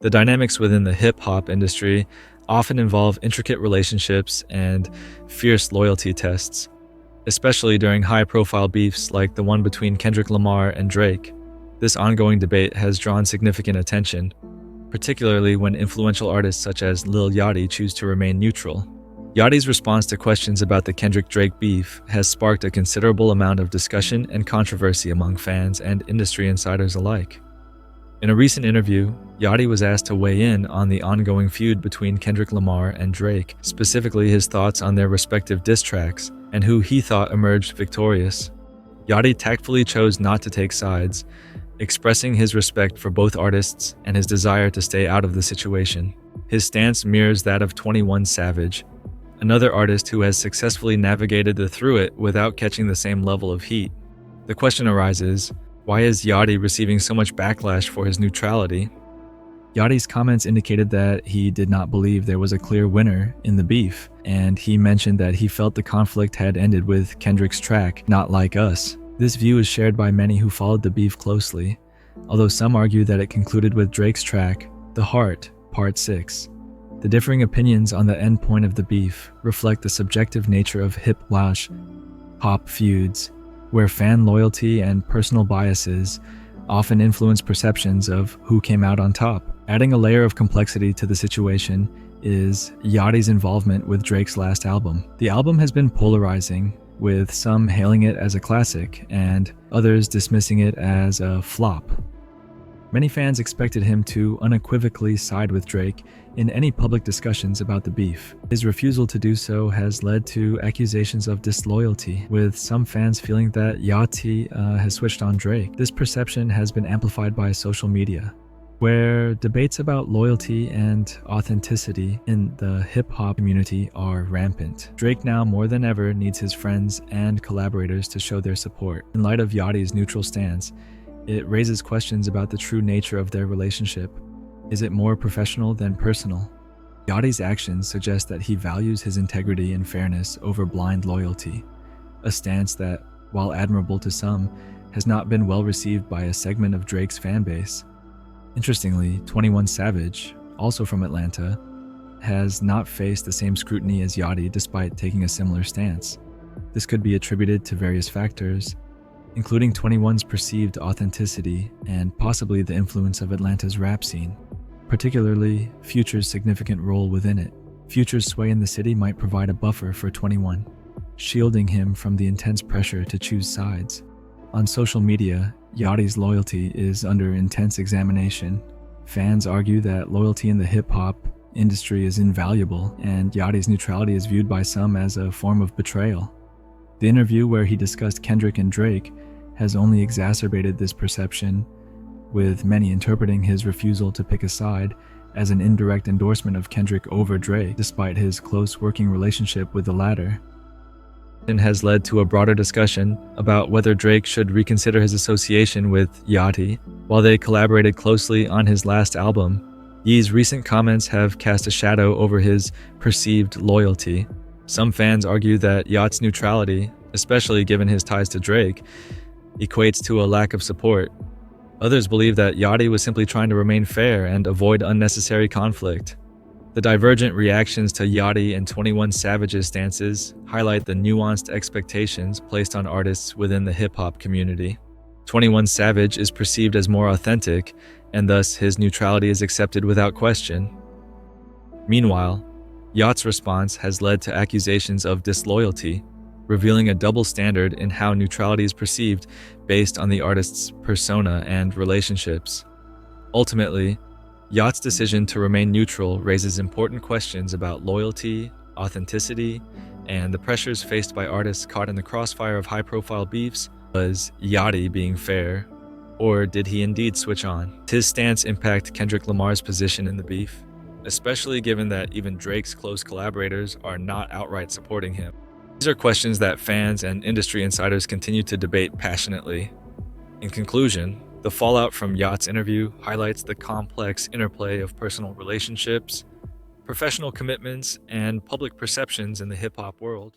The dynamics within the hip-hop industry often involve intricate relationships and fierce loyalty tests, especially during high-profile beefs like the one between Kendrick Lamar and Drake. This ongoing debate has drawn significant attention, particularly when influential artists such as Lil Yachty choose to remain neutral. Yachty's response to questions about the Kendrick-Drake beef has sparked a considerable amount of discussion and controversy among fans and industry insiders alike. In a recent interview, Yachty was asked to weigh in on the ongoing feud between Kendrick Lamar and Drake, specifically his thoughts on their respective diss tracks and who he thought emerged victorious. Yachty tactfully chose not to take sides, expressing his respect for both artists and his desire to stay out of the situation. His stance mirrors that of 21 Savage, another artist who has successfully navigated through it without catching the same level of heat. The question arises, why is Yachty receiving so much backlash for his neutrality? Yachty's comments indicated that he did not believe there was a clear winner in the beef, and he mentioned that he felt the conflict had ended with Kendrick's track, Not Like Us. This view is shared by many who followed the beef closely, although some argue that it concluded with Drake's track, The Heart, Part 6. The differing opinions on the end point of the beef reflect the subjective nature of hip-hop feuds, where fan loyalty and personal biases often influence perceptions of who came out on top. Adding a layer of complexity to the situation is Yachty's involvement with Drake's last album. The album has been polarizing, with some hailing it as a classic and others dismissing it as a flop. Many fans expected him to unequivocally side with Drake in any public discussions about the beef. His refusal to do so has led to accusations of disloyalty, with some fans feeling that Yachty has switched on Drake. This perception has been amplified by social media, where debates about loyalty and authenticity in the hip-hop community are rampant. Drake now more than ever needs his friends and collaborators to show their support. In light of Yachty's neutral stance, it raises questions about the true nature of their relationship. Is it more professional than personal? Yachty's actions suggest that he values his integrity and fairness over blind loyalty, a stance that, while admirable to some, has not been well received by a segment of Drake's fanbase. Interestingly, 21 Savage, also from Atlanta, has not faced the same scrutiny as Yachty despite taking a similar stance. This could be attributed to various factors, including 21's perceived authenticity and possibly the influence of Atlanta's rap scene, particularly Future's significant role within it. Future's sway in the city might provide a buffer for 21, shielding him from the intense pressure to choose sides. On social media, Yachty's loyalty is under intense examination. Fans argue that loyalty in the hip-hop industry is invaluable, and Yachty's neutrality is viewed by some as a form of betrayal. The interview where he discussed Kendrick and Drake has only exacerbated this perception, with many interpreting his refusal to pick a side as an indirect endorsement of Kendrick over Drake, despite his close working relationship with the latter. It has led to a broader discussion about whether Drake should reconsider his association with Yachty. While they collaborated closely on his last album, Ye's recent comments have cast a shadow over his perceived loyalty. Some fans argue that Yacht's neutrality, especially given his ties to Drake, equates to a lack of support. Others believe that Yachty was simply trying to remain fair and avoid unnecessary conflict. The divergent reactions to Yachty and 21 Savage's stances highlight the nuanced expectations placed on artists within the hip-hop community. 21 Savage is perceived as more authentic, and thus his neutrality is accepted without question. Meanwhile, Yacht's response has led to accusations of disloyalty, revealing a double standard in how neutrality is perceived based on the artist's persona and relationships. Ultimately, Yacht's decision to remain neutral raises important questions about loyalty, authenticity, and the pressures faced by artists caught in the crossfire of high-profile beefs. Was Yachty being fair, or did he indeed switch on? Did his stance impact Kendrick Lamar's position in the beef, especially given that even Drake's close collaborators are not outright supporting him? These are questions that fans and industry insiders continue to debate passionately. In conclusion, the fallout from Yacht's interview highlights the complex interplay of personal relationships, professional commitments, and public perceptions in the hip-hop world.